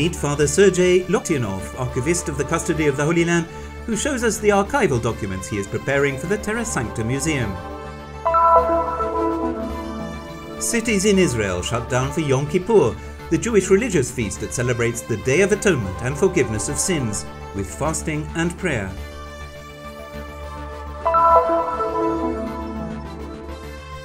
meet Father Sergey Loktionov, Archivist of the Custody of the Holy Land, who shows us the archival documents he is preparing for the Terra Sancta Museum. Cities in Israel shut down for Yom Kippur, the Jewish religious feast that celebrates the Day of Atonement and forgiveness of sins, with fasting and prayer.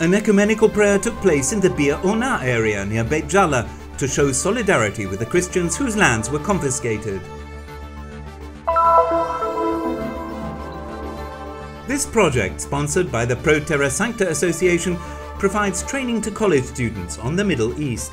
An ecumenical prayer took place in the Bir Onah area near Beit Jala to show solidarity with the Christians whose lands were confiscated. This project, sponsored by the Pro Terra Sancta Association, provides training to college students on the Middle East.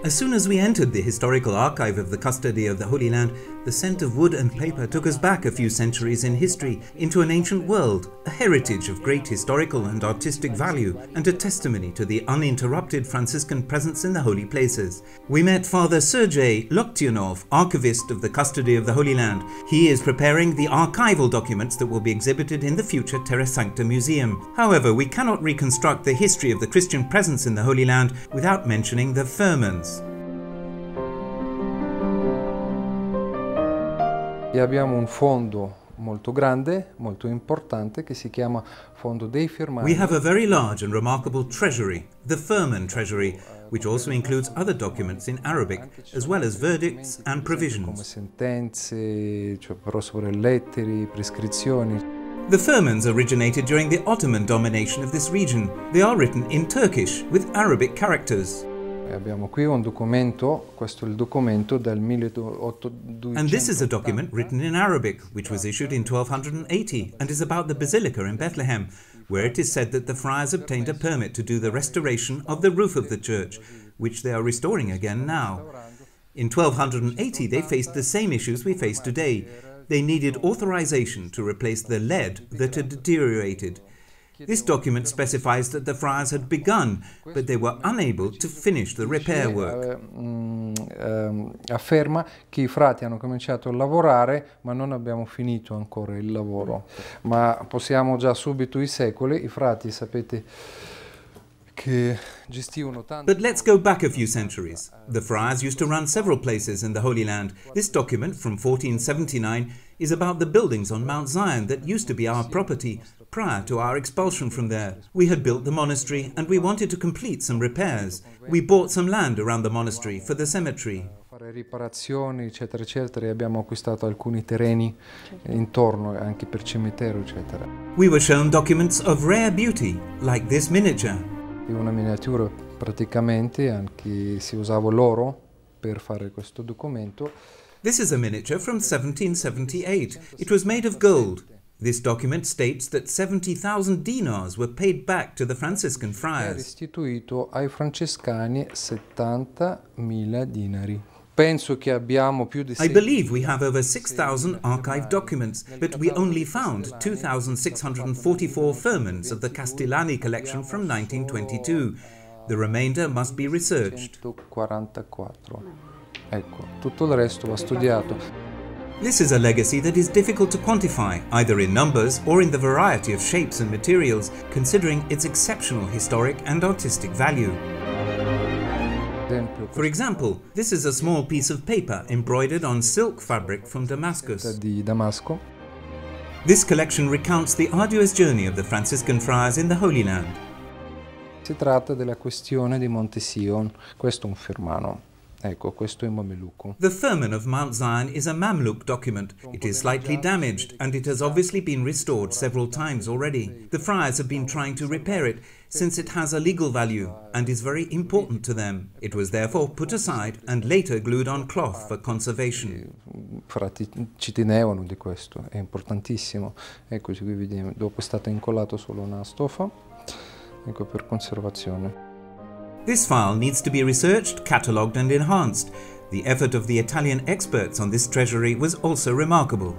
As soon as we entered the historical archive of the Custody of the Holy Land, the scent of wood and paper took us back a few centuries in history into an ancient world, a heritage of great historical and artistic value, and a testimony to the uninterrupted Franciscan presence in the holy places. We met Father Sergey Loktionov, Archivist of the Custody of the Holy Land. He is preparing the archival documents that will be exhibited in the future Terra Sancta Museum. However, we cannot reconstruct the history of the Christian presence in the Holy Land without mentioning the firmans. E abbiamo un fondo molto grande, molto importante, che si chiama Fondo dei Firmani. We have a very large and remarkable treasury, the Firman Treasury, which also includes other documents in Arabic, as well as verdicts and provisions. Come sentenze, cioè prosopore letteri, prescrizioni. The Firmans originated during the Ottoman domination of this region. They are written in Turkish with Arabic characters. Abbiamo qui un documento, questo è il documento del 1800. And this is a document written in Arabic, which was issued in 1280 and is about the Basilica in Bethlehem, where it is said that the friars obtained a permit to do the restoration of the roof of the church, which they are restoring again now. In 1280 they faced the same issues we face today. They needed authorization to replace the lead that had deteriorated. This document specifies that the friars had begun, but they were unable to finish the repair work. Afferma che i frati hanno cominciato a lavorare, ma non abbiamo finito ancora il lavoro. Ma possiamo già subito i secoli, i frati sapete che gestivano tanto. But let's go back a few centuries. The friars used to run several places in the Holy Land. This document from 1479 is about the buildings on Mount Zion that used to be our property prior to our expulsion from there. We had built the monastery and we wanted to complete some repairs. We bought some land around the monastery for the cemetery. Fare riparazioni, eccetera, eccetera, e abbiamo acquistato alcuni terreni intorno, anche per cimitero, eccetera. We were shown documents of rare beauty, like this miniature. È una miniatura, praticamente, anche si usava l'oro per fare questo documento. This is a miniature from 1778. It was made of gold. This document states that 70,000 dinars were paid back to the Franciscan friars. Restituito ai francescani 70.000 dinari. Penso che abbiamo più di I believe we have over 6,000 archived documents, but we only found 2,644 firmans of the Castellani collection from 1922. The remainder must be researched. 144. Ecco, tutto il resto va studiato. This is a legacy that is difficult to quantify, either in numbers or in the variety of shapes and materials, considering its exceptional historic and artistic value. For example, this is a small piece of paper embroidered on silk fabric from Damascus. Di Damasco. This collection recounts the arduous journey of the Franciscan friars in the Holy Land. Si tratta della questione di Monte Sion. Questo è un firmano. Ecco, questo è Mameluco. The Firman of Mount Zion is a Mamluk document. It is slightly damaged and it has obviously been restored several times already. The friars have been trying to repair it since it has a legal value and is very important to them. It was therefore put aside and later glued on cloth for conservation. Frati ci tenevano di questo, è importantissimo. Eccoci qui vediamo, dopo è stato incollato solo una stoffa, ecco, per conservazione. This file needs to be researched, catalogued and enhanced. The effort of the Italian experts on this treasury was also remarkable.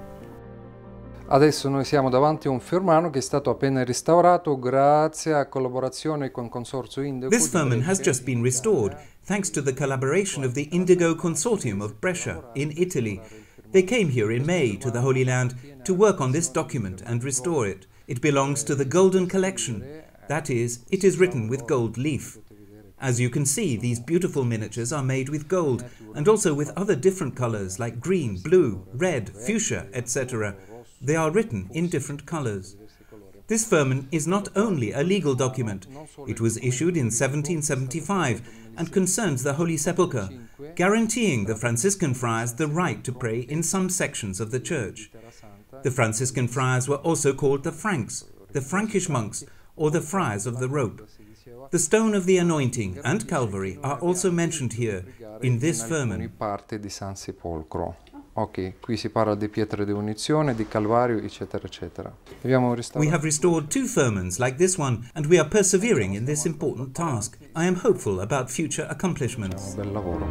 Adesso noi siamo davanti a un firmano che è stato appena restaurato grazie a collaborazione con il Consorzio Indigo. This firman has just been restored thanks to the collaboration of the Indigo Consortium of Brescia in Italy. They came here in May to the Holy Land to work on this document and restore it. It belongs to the Golden Collection. That is, it is written with gold leaf. As you can see, these beautiful miniatures are made with gold and also with other different colors like green, blue, red, fuchsia, etc. They are written in different colors. This firman is not only a legal document. It was issued in 1775 and concerns the Holy Sepulchre, guaranteeing the Franciscan friars the right to pray in some sections of the church. The Franciscan friars were also called the Franks, the Frankish monks, or the friars of the rope. The stone of the anointing and Calvary are also mentioned here in this firman. Ok, qui si parla di pietre di unizione, di Calvario, eccetera, eccetera. We have restored 2 firmans like this one, and we are persevering in this important task. I am hopeful about future accomplishments. Bel lavoro.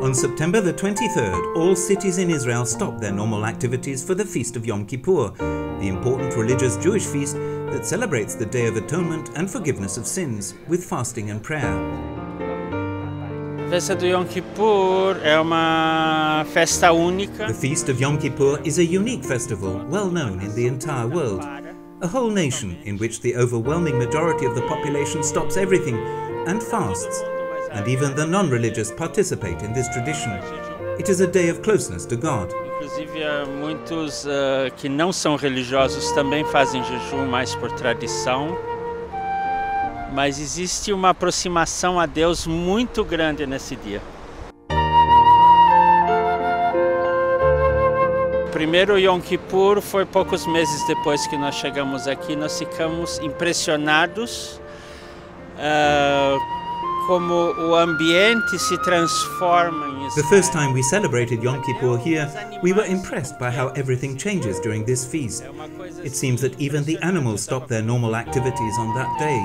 On September the 23rd, all cities in Israel stopped their normal activities for the feast of Yom Kippur, the important religious Jewish feast that celebrates the Day of Atonement and forgiveness of sins, with fasting and prayer. The feast of Yom Kippur is a unique festival, well known in the entire world. A whole nation in which the overwhelming majority of the population stops everything and fasts. And even the non-religious participate in this tradition. It is a day of closeness to God. Inclusive, muitos que não são religiosos também fazem jejum mais por tradição. Mas existe uma aproximação a Deus muito grande nesse dia. O primeiro Yom Kippur foi poucos meses depois que nós chegamos aqui. Nós ficamos impressionados como o ambiente se transforma em Israel. The first time we celebrated Yom Kippur here, we were impressed by how everything changes during this feast. It seems that even the animals stop their normal activities on that day.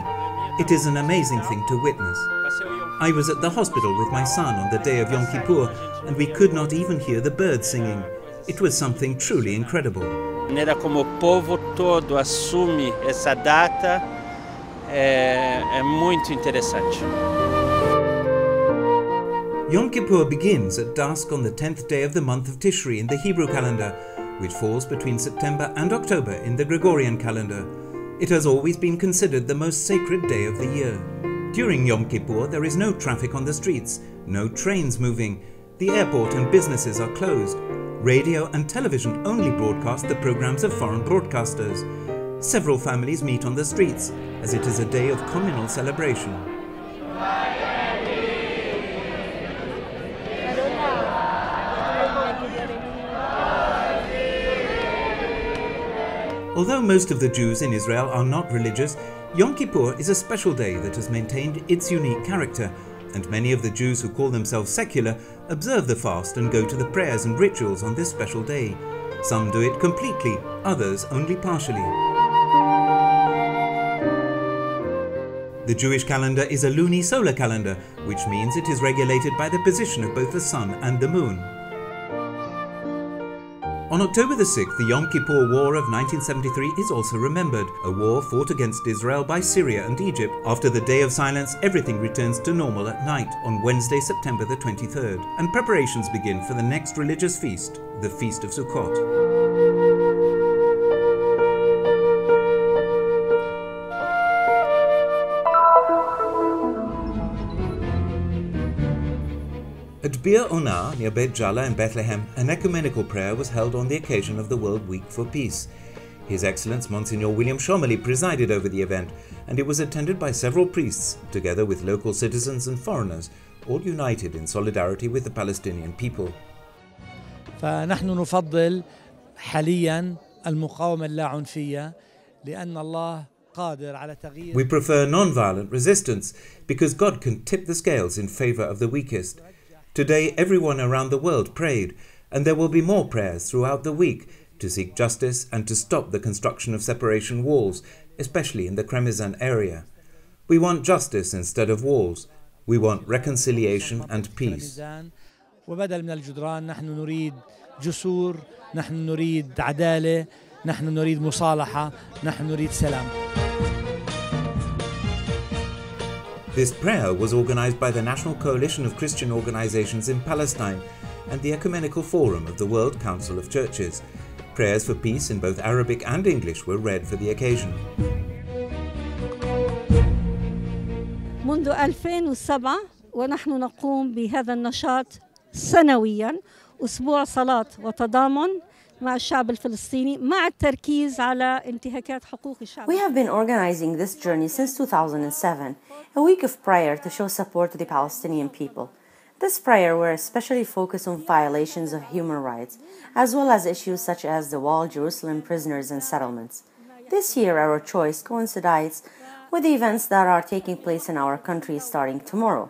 It is an amazing thing to witness. I was at the hospital with my son on the day of Yom Kippur, and we could not even hear the birds singing. It was something truly incredible. A maneira como o povo todo assume essa data é muito interessante. Yom Kippur begins at dusk on the 10th day of the month of Tishri in the Hebrew calendar, which falls between September and October in the Gregorian calendar. It has always been considered the most sacred day of the year. During Yom Kippur, there is no traffic on the streets, no trains moving. The airport and businesses are closed. Radio and television only broadcast the programs of foreign broadcasters. Several families meet on the streets, as it is a day of communal celebration. Although most of the Jews in Israel are not religious, Yom Kippur is a special day that has maintained its unique character, and many of the Jews who call themselves secular observe the fast and go to the prayers and rituals on this special day. Some do it completely, others only partially. The Jewish calendar is a luni-solar calendar, which means it is regulated by the position of both the sun and the moon. On October the 6th, the Yom Kippur War of 1973 is also remembered, a war fought against Israel by Syria and Egypt. After the day of silence, everything returns to normal at night on Wednesday, September the 23rd, and preparations begin for the next religious feast, the Feast of Sukkot. At Bir Onah, near Beit Jala in Bethlehem, an ecumenical prayer was held on the occasion of the World Week for Peace. His Excellence Monsignor William Shomely presided over the event, and it was attended by several priests, together with local citizens and foreigners, all united in solidarity with the Palestinian people. فنحن نفضل حاليا المقاومة اللاعنفية لأن الله قادر على تغيير. We prefer non-violent resistance because God can tip the scales in favor of the weakest. Today, everyone around the world prayed, and there will be more prayers throughout the week to seek justice and to stop the construction of separation walls, especially in the Kremizan area. We want justice instead of walls. We want reconciliation and peace. وبدل من الجدران نحن نريد جسور، نحن نريد عدالة، نحن نريد مصالحة، نحن نريد سلام. This prayer was organized by the National Coalition of Christian Organizations in Palestine and the Ecumenical Forum of the World Council of Churches. Prayers for peace in both Arabic and English were read for the occasion. منذ 2007 ونحن نقوم بهذا النشاط سنوياً، أسبوع صلاة وتضامن مع الشعب الفلسطيني مع التركيز على انتهاكات حقوق الشعب. We have been organizing this journey since 2007, a week of prayer to show support to the Palestinian people. This prayer will especially focus on violations of human rights, as well as issues such as the wall, Jerusalem, prisoners, and settlements. This year, our choice coincides with the events that are taking place in our country starting tomorrow.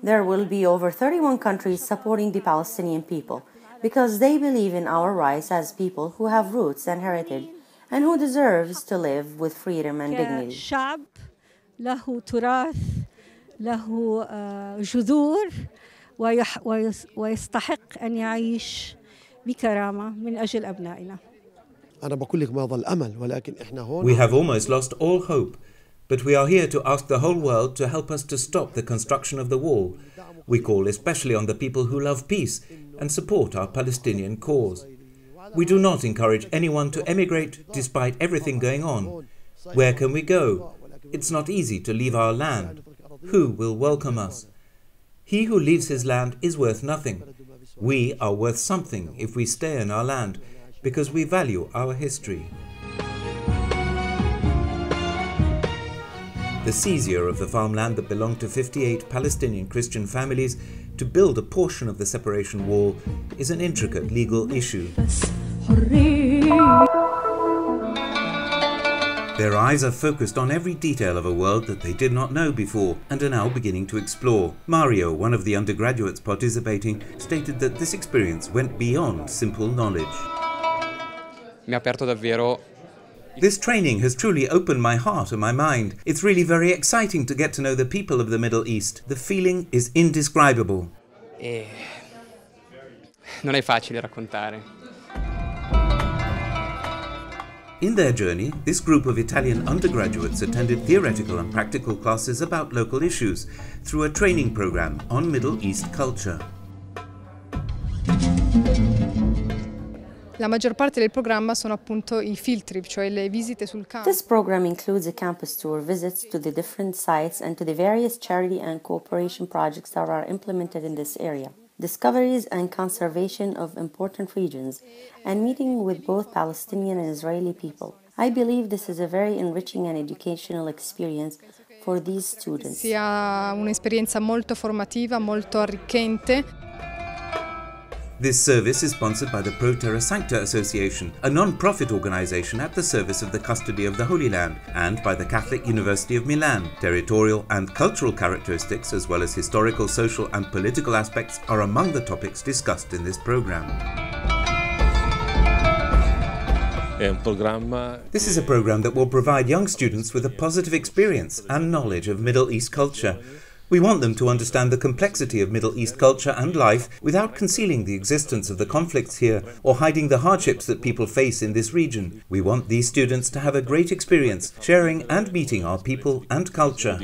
There will be over 31 countries supporting the Palestinian people because they believe in our rights as people who have roots and heritage and who deserves to live with freedom and dignity. شعب له تراث، له جذور، ويستحق أن يعيش بكرامة من أجل أبنائنا. أنا بقول لك ما ظل أمل ولكن إحنا هون. We have almost lost all hope, but we are here to ask the whole world to help us to stop the construction of the wall. We call especially on the people who love peace and support our Palestinian cause. We do not encourage anyone to emigrate despite everything going on. Where can we go? It's not easy to leave our land. Who will welcome us? He who leaves his land is worth nothing. We are worth something if we stay in our land, because we value our history. The seizure of the farmland that belonged to 58 Palestinian Christian families to build a portion of the separation wall is an intricate legal issue. Their eyes are focused on every detail of a world that they did not know before and are now beginning to explore. Mario, one of the undergraduates participating, stated that this experience went beyond simple knowledge. Mi ha aperto davvero. This training has truly opened my heart and my mind. It's really very exciting to get to know the people of the Middle East. The feeling is indescribable. Non è facile raccontare. In their journey, this group of Italian undergraduates attended theoretical and practical classes about local issues through a training program on Middle East culture. La maggior parte del programma sono appunto i field trip, cioè le visite sul campo. This program includes a campus tour, visits to the different sites and to the various charity and cooperation projects that are implemented in this area, discoveries and conservation of important regions, and meeting with both Palestinian and Israeli people. I believe this is a very enriching and educational experience for these students. Sia un'esperienza molto formativa, molto arricchente. This service is sponsored by the Terra Sancta Association, a non-profit organization at the service of the custody of the Holy Land, and by the Catholic University of Milan. Territorial and cultural characteristics, as well as historical, social and political aspects, are among the topics discussed in this program. This is a program that will provide young students with a positive experience and knowledge of Middle East culture. We want them to understand the complexity of Middle East culture and life without concealing the existence of the conflicts here or hiding the hardships that people face in this region. We want these students to have a great experience sharing and meeting our people and culture.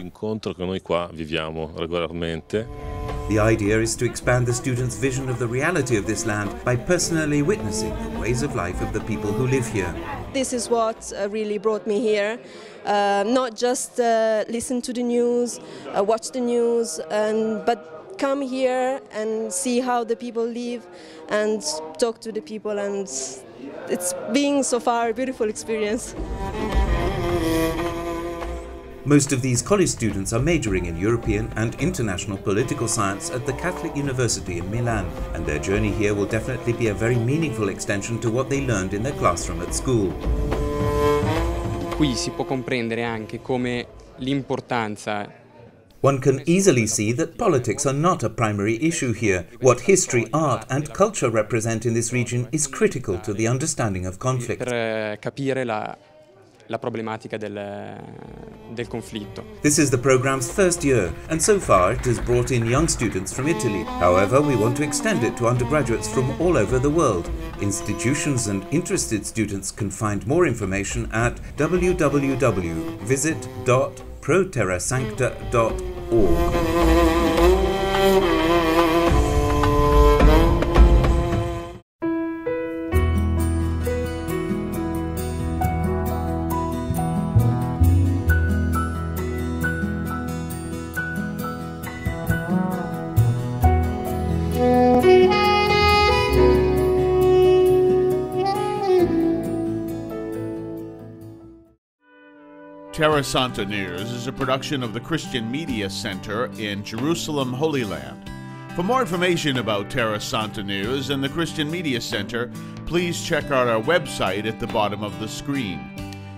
The idea is to expand the students' vision of the reality of this land by personally witnessing the ways of life of the people who live here. This is what really brought me here. Not just listen to the news, watch the news, but come here and see how the people live and talk to the people, and it's been so far a beautiful experience. Most of these college students are majoring in European and international political science at the Catholic University in Milan, and their journey here will definitely be a very meaningful extension to what they learned in their classroom at school. Qui si può comprendere anche come l'importanza. One can easily see that politics are not a primary issue here. What history, art and culture represent in this region is critical to the understanding of conflict. Per capire la problematica del conflitto. This is the program's first year, and so far it has brought in young students from Italy. However, we want to extend it to undergraduates from all over the world. Institutions and interested students can find more information at www.visit.proterrasancta.org. Terra Sancta News is a production of the Christian Media Center in Jerusalem, Holy Land. For more information about Terra Sancta News and the Christian Media Center, please check out our website at the bottom of the screen.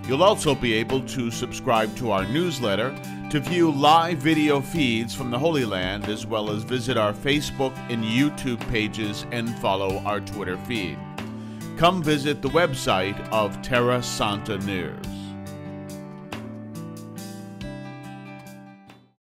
You'll also be able to subscribe to our newsletter, to view live video feeds from the Holy Land, as well as visit our Facebook and YouTube pages and follow our Twitter feed. Come visit the website of Terra Sancta News.